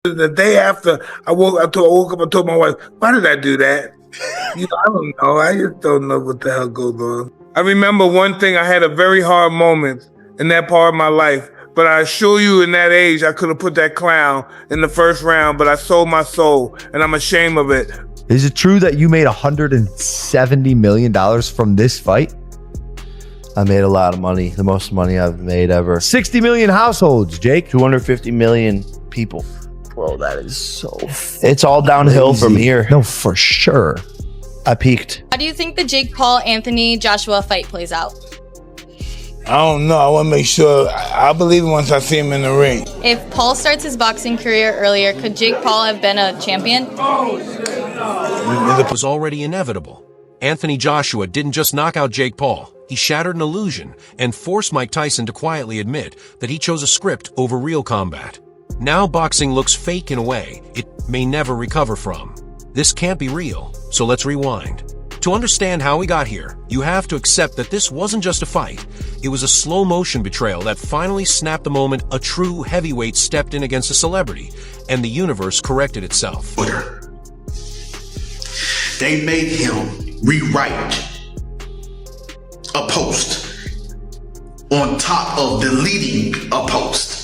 The day after I woke up and told my wife, why did I do that? I don't know. I just don't know what the hell goes on. I remember one thing, I had a very hard moment in that part of my life, but I assure you in that age, I could have put that clown in the first round, but I sold my soul and I'm ashamed of it. Is it true that you made $170 million from this fight? I made a lot of money, the most money I've made ever. 60 million households, Jake. 250 million people. Bro, that is so It's all downhill from here. No, for sure. I peaked. How do you think the Jake Paul-Anthony Joshua fight plays out? I don't know. I want to make sure. I believe it once I see him in the ring. If Paul starts his boxing career earlier, could Jake Paul have been a champion? It was already inevitable. Anthony Joshua didn't just knock out Jake Paul. He shattered an illusion and forced Mike Tyson to quietly admit that he chose a script over real combat. Now boxing looks fake in a way it may never recover from. This can't be real, so let's rewind. To understand how we got here, you have to accept that this wasn't just a fight. It was a slow-motion betrayal that finally snapped the moment a true heavyweight stepped in against a celebrity, and the universe corrected itself. They made him rewrite a post on top of deleting a post.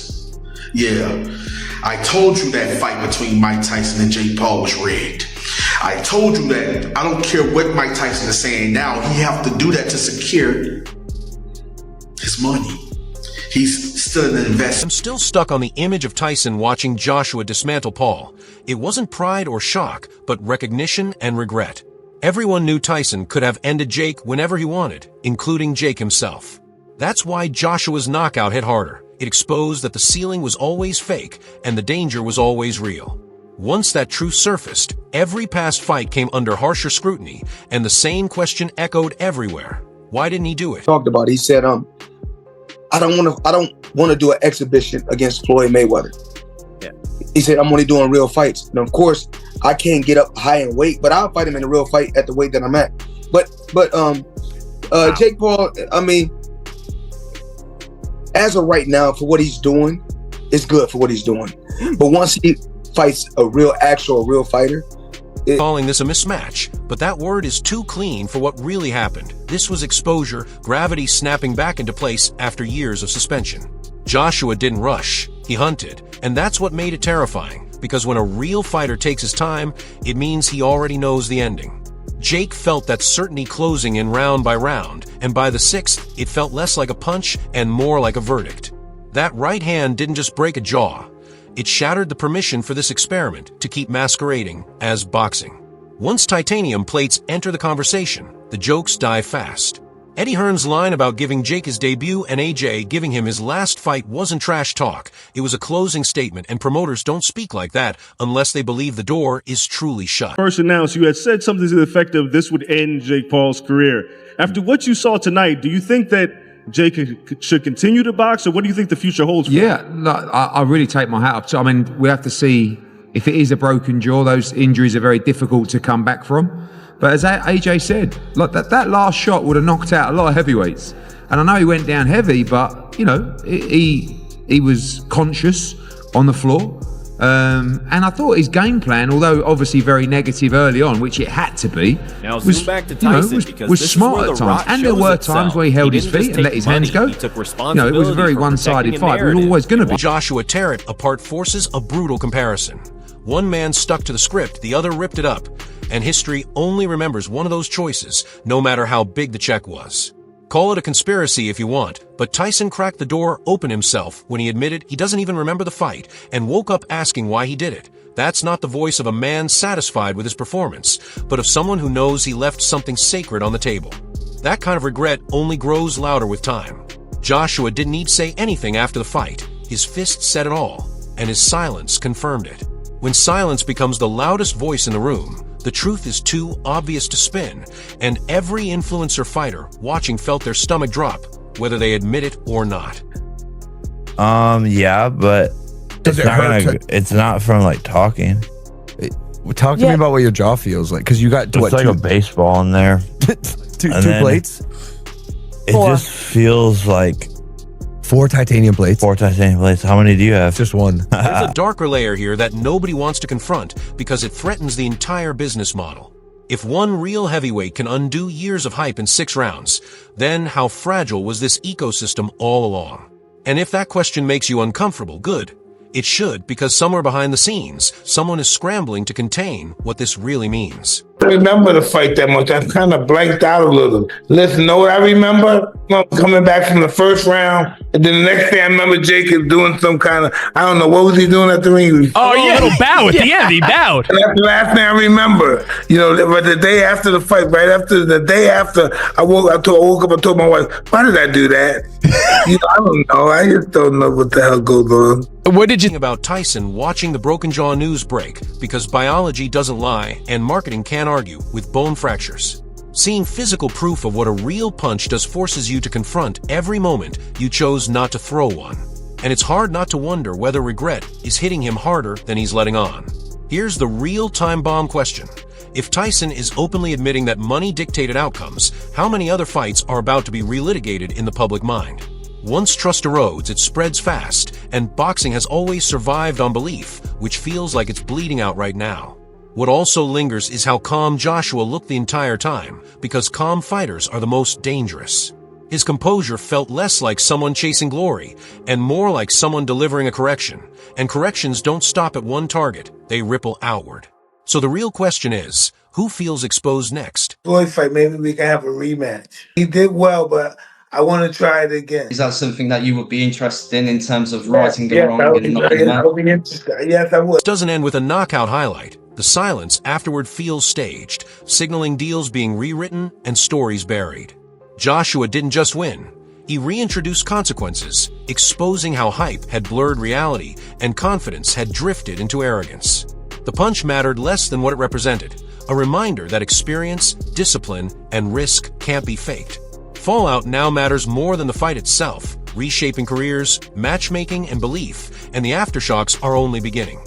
Yeah, I told you that fight between Mike Tyson and Jake Paul was rigged. I told you that. I don't care what Mike Tyson is saying now. He have to do that to secure his money. He's still an investor. I'm still stuck on the image of Tyson watching Joshua dismantle Paul. It wasn't pride or shock, but recognition and regret. Everyone knew Tyson could have ended Jake whenever he wanted, including Jake himself. That's why Joshua's knockout hit harder. It exposed that the ceiling was always fake and the danger was always real. Once that truth surfaced, every past fight came under harsher scrutiny, and the same question echoed everywhere. Why didn't he do it? Talked about it. He said, I don't want to do an exhibition against Floyd Mayweather. Yeah. He said, I'm only doing real fights. And of course, I can't get up high in weight, but I'll fight him in a real fight at the weight that I'm at. But Jake Paul, I mean, as of right now, for what he's doing, it's good for what he's doing. But once he fights a real fighter. Calling this a mismatch, but that word is too clean for what really happened. This was exposure, gravity snapping back into place after years of suspension. Joshua didn't rush, he hunted, and that's what made it terrifying, because when a real fighter takes his time, it means he already knows the ending. Jake felt that certainty closing in round by round, and by the sixth, it felt less like a punch and more like a verdict. That right hand didn't just break a jaw. It shattered the permission for this experiment to keep masquerading as boxing. Once titanium plates enter the conversation, the jokes die fast. Eddie Hearn's line about giving Jake his debut and AJ giving him his last fight wasn't trash talk. It was a closing statement, and promoters don't speak like that unless they believe the door is truly shut. First announced, you had said something to the effect of this would end Jake Paul's career. After what you saw tonight, do you think that Jake should continue to box, or what do you think the future holds for him? Yeah, no, I really take my hat off. So, I mean, we have to see if it is a broken jaw. Those injuries are very difficult to come back from. But as AJ said, like that last shot would have knocked out a lot of heavyweights. And I know he went down heavy, but, you know, he was conscious on the floor. And I thought his game plan, although obviously very negative early on, which it had to be, now zoom back to Tyson, was smart at times. And there were times where he held his feet and let his hands go. He took responsibility, it was a very one-sided fight. It was always going to be. Joshua tear it apart forces a brutal comparison. One man stuck to the script, the other ripped it up. And history only remembers one of those choices, no matter how big the check was. Call it a conspiracy if you want, but Tyson cracked the door open himself when he admitted he doesn't even remember the fight and woke up asking why he did it. That's not the voice of a man satisfied with his performance, but of someone who knows he left something sacred on the table. That kind of regret only grows louder with time. Joshua didn't need to say anything after the fight. His fist said it all, and his silence confirmed it. When silence becomes the loudest voice in the room, the truth is too obvious to spin, and every influencer fighter watching felt their stomach drop, whether they admit it or not. Yeah, but it's not from like talking. Talk to me about what your jaw feels like, because you got it's like a baseball in there. two plates. It just feels like 4 titanium plates. 4 titanium plates. How many do you have? Just one. There's a darker layer here that nobody wants to confront because it threatens the entire business model. If one real heavyweight can undo years of hype in 6 rounds, then how fragile was this ecosystem all along? And if that question makes you uncomfortable, good. It should, because somewhere behind the scenes, someone is scrambling to contain what this really means. I remember the fight that much. I kind of blanked out a little. Listen, know what I remember? Coming back from the first round, and then the next day I remember Jacob doing some kind of, I don't know, what was he doing at the ring? Oh, yeah, a little bow at the end. He bowed. And that's the last thing I remember. You know, but the day after the fight, the day after, I woke up and told my wife, why did I do that? I don't know. I just don't know what the hell goes on. What did you think about Tyson watching the broken jaw news break because biology doesn't lie and marketing can't argue with bone fractures? Seeing physical proof of what a real punch does forces you to confront every moment you chose not to throw one. And it's hard not to wonder whether regret is hitting him harder than he's letting on. Here's the real time bomb question. If Tyson is openly admitting that money dictated outcomes, how many other fights are about to be relitigated in the public mind? Once trust erodes, it spreads fast, and boxing has always survived on belief, which feels like it's bleeding out right now. What also lingers is how calm Joshua looked the entire time, because calm fighters are the most dangerous. His composure felt less like someone chasing glory, and more like someone delivering a correction. And corrections don't stop at one target, they ripple outward. So the real question is, who feels exposed next? Floyd fight, maybe we can have a rematch. He did well, but I want to try it again. Is that something that you would be interested in terms of righting the wrong and knocking him out? I would be interested. Yes, I would. This doesn't end with a knockout highlight. The silence afterward feels staged, signaling deals being rewritten and stories buried. Joshua didn't just win. He reintroduced consequences, exposing how hype had blurred reality and confidence had drifted into arrogance. The punch mattered less than what it represented, a reminder that experience, discipline, and risk can't be faked. Fallout now matters more than the fight itself, reshaping careers, matchmaking, and belief, and the aftershocks are only beginning.